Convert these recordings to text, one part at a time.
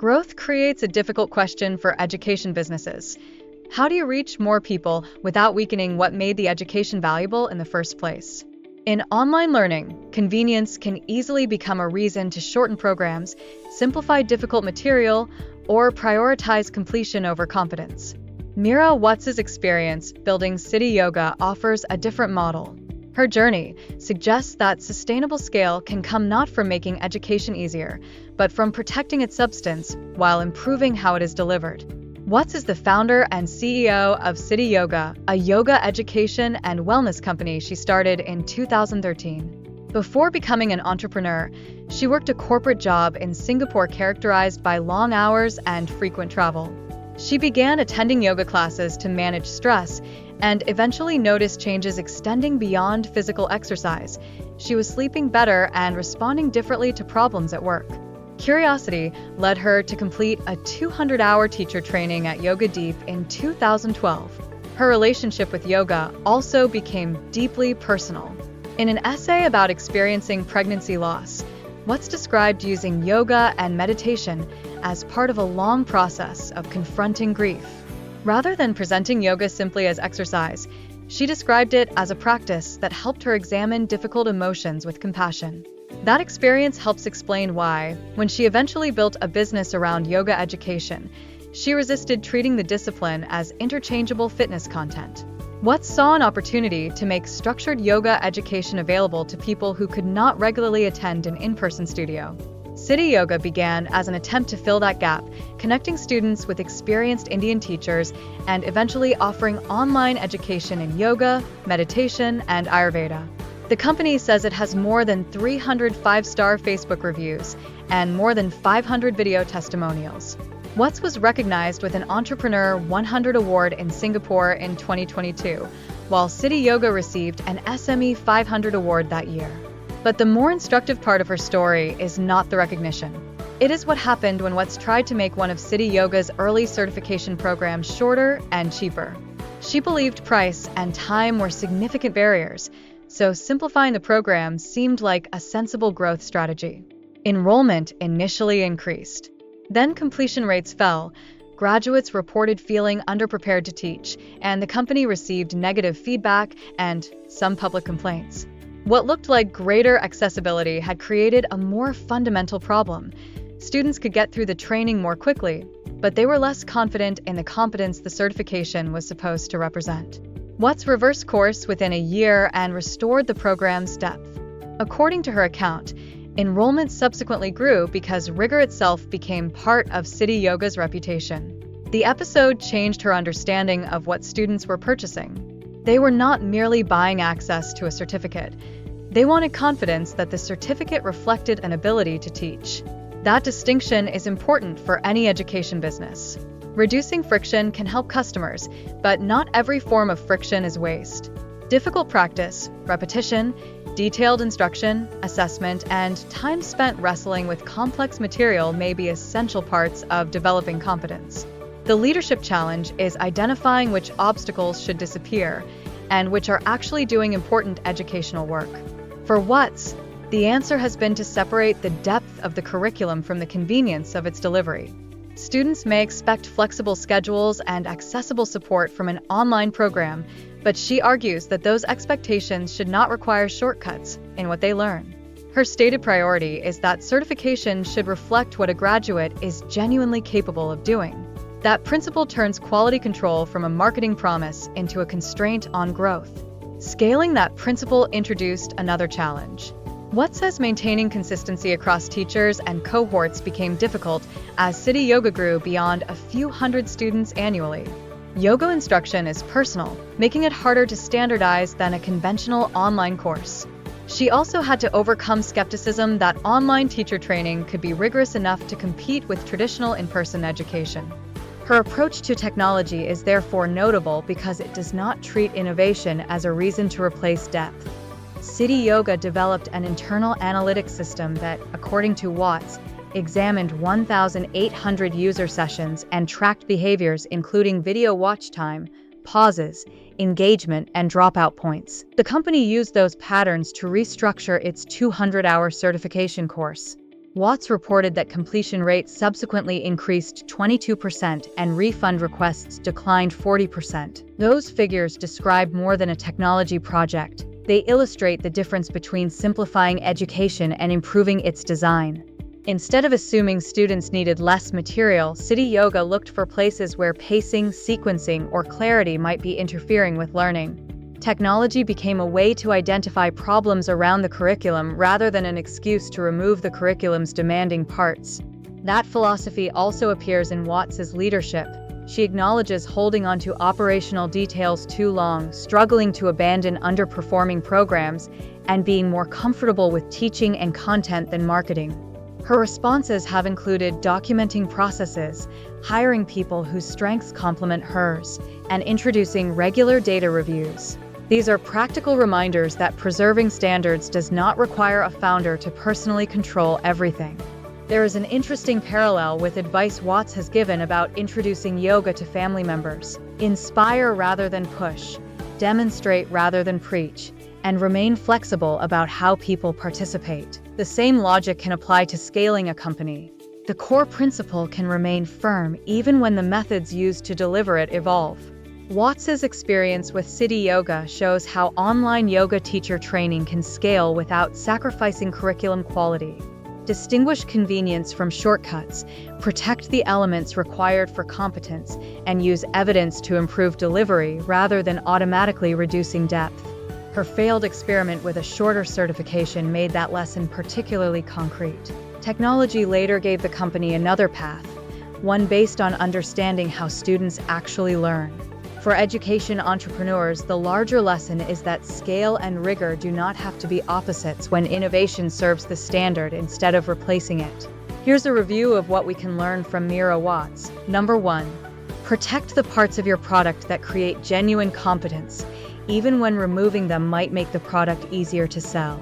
Growth creates a difficult question for education businesses. How do you reach more people without weakening what made the education valuable in the first place? In online learning, convenience can easily become a reason to shorten programs, simplify difficult material, or prioritize completion over competence. Meera Watts' experience building Siddhi Yoga offers a different model. Her journey suggests that sustainable scale can come not from making education easier, but from protecting its substance while improving how it is delivered. Watts is the founder and CEO of Siddhi Yoga, a yoga education and wellness company she started in 2013. Before becoming an entrepreneur, she worked a corporate job in Singapore characterized by long hours and frequent travel. She began attending yoga classes to manage stress and eventually noticed changes extending beyond physical exercise. She was sleeping better and responding differently to problems at work. Curiosity led her to complete a 200-hour teacher training at Yoga Deep in 2012. Her relationship with yoga also became deeply personal. In an essay about experiencing pregnancy loss, Watts described using yoga and meditation as part of a long process of confronting grief. Rather than presenting yoga simply as exercise, she described it as a practice that helped her examine difficult emotions with compassion. That experience helps explain why, when she eventually built a business around yoga education, she resisted treating the discipline as interchangeable fitness content. Watts saw an opportunity to make structured yoga education available to people who could not regularly attend an in-person studio. Siddhi Yoga began as an attempt to fill that gap, connecting students with experienced Indian teachers and eventually offering online education in yoga, meditation, and Ayurveda. The company says it has more than 300 five-star Facebook reviews and more than 500 video testimonials. Watts was recognized with an Entrepreneur 100 Award in Singapore in 2022, while Siddhi Yoga received an SME 500 Award that year. But the more instructive part of her story is not the recognition. It is what happened when Watts tried to make one of Siddhi Yoga's early certification programs shorter and cheaper. She believed price and time were significant barriers, so simplifying the program seemed like a sensible growth strategy. Enrollment initially increased. Then completion rates fell, graduates reported feeling underprepared to teach, and the company received negative feedback and some public complaints. What looked like greater accessibility had created a more fundamental problem. Students could get through the training more quickly, but they were less confident in the competence the certification was supposed to represent. Watts reversed course within a year and restored the program's depth. According to her account, enrollment subsequently grew because rigor itself became part of Siddhi Yoga's reputation. The episode changed her understanding of what students were purchasing. They were not merely buying access to a certificate. They wanted confidence that the certificate reflected an ability to teach. That distinction is important for any education business. Reducing friction can help customers, but not every form of friction is waste. Difficult practice, repetition, detailed instruction, assessment, and time spent wrestling with complex material may be essential parts of developing competence. The leadership challenge is identifying which obstacles should disappear and which are actually doing important educational work. For Watts, the answer has been to separate the depth of the curriculum from the convenience of its delivery. Students may expect flexible schedules and accessible support from an online program, but she argues that those expectations should not require shortcuts in what they learn. Her stated priority is that certification should reflect what a graduate is genuinely capable of doing. That principle turns quality control from a marketing promise into a constraint on growth. Scaling that principle introduced another challenge. Watts says maintaining consistency across teachers and cohorts became difficult as Siddhi Yoga grew beyond a few hundred students annually. Yoga instruction is personal, making it harder to standardize than a conventional online course. She also had to overcome skepticism that online teacher training could be rigorous enough to compete with traditional in-person education. Her approach to technology is therefore notable because it does not treat innovation as a reason to replace depth. Siddhi Yoga developed an internal analytics system that, according to Watts, examined 1,800 user sessions and tracked behaviors including video watch time, pauses, engagement, and dropout points. The company used those patterns to restructure its 200-hour certification course. Watts reported that completion rates subsequently increased 22% and refund requests declined 40%. Those figures describe more than a technology project. They illustrate the difference between simplifying education and improving its design. Instead of assuming students needed less material, Siddhi Yoga looked for places where pacing, sequencing, or clarity might be interfering with learning. Technology became a way to identify problems around the curriculum rather than an excuse to remove the curriculum's demanding parts. That philosophy also appears in Watts's leadership. She acknowledges holding on to operational details too long, struggling to abandon underperforming programs, and being more comfortable with teaching and content than marketing. Her responses have included documenting processes, hiring people whose strengths complement hers, and introducing regular data reviews. These are practical reminders that preserving standards does not require a founder to personally control everything. There is an interesting parallel with advice Watts has given about introducing yoga to family members. Inspire rather than push, demonstrate rather than preach, and remain flexible about how people participate. The same logic can apply to scaling a company. The core principle can remain firm even when the methods used to deliver it evolve. Watts's experience with Siddhi Yoga shows how online yoga teacher training can scale without sacrificing curriculum quality. Distinguish convenience from shortcuts, protect the elements required for competence, and use evidence to improve delivery rather than automatically reducing depth. Her failed experiment with a shorter certification made that lesson particularly concrete. Technology later gave the company another path, one based on understanding how students actually learn. For education entrepreneurs, the larger lesson is that scale and rigor do not have to be opposites when innovation serves the standard instead of replacing it. Here's a review of what we can learn from Meera Watts. Number 1. Protect the parts of your product that create genuine competence, even when removing them might make the product easier to sell.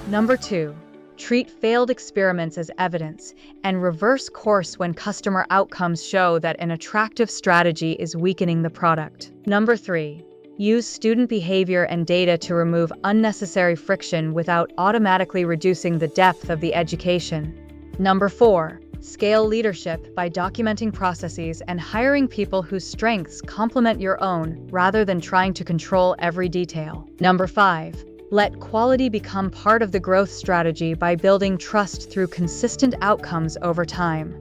Number 2. Treat failed experiments as evidence, and reverse course when customer outcomes show that an attractive strategy is weakening the product. Number 3. Use student behavior and data to remove unnecessary friction without automatically reducing the depth of the education. Number 4. Scale leadership by documenting processes and hiring people whose strengths complement your own rather than trying to control every detail. Number 5. Let quality become part of the growth strategy by building trust through consistent outcomes over time.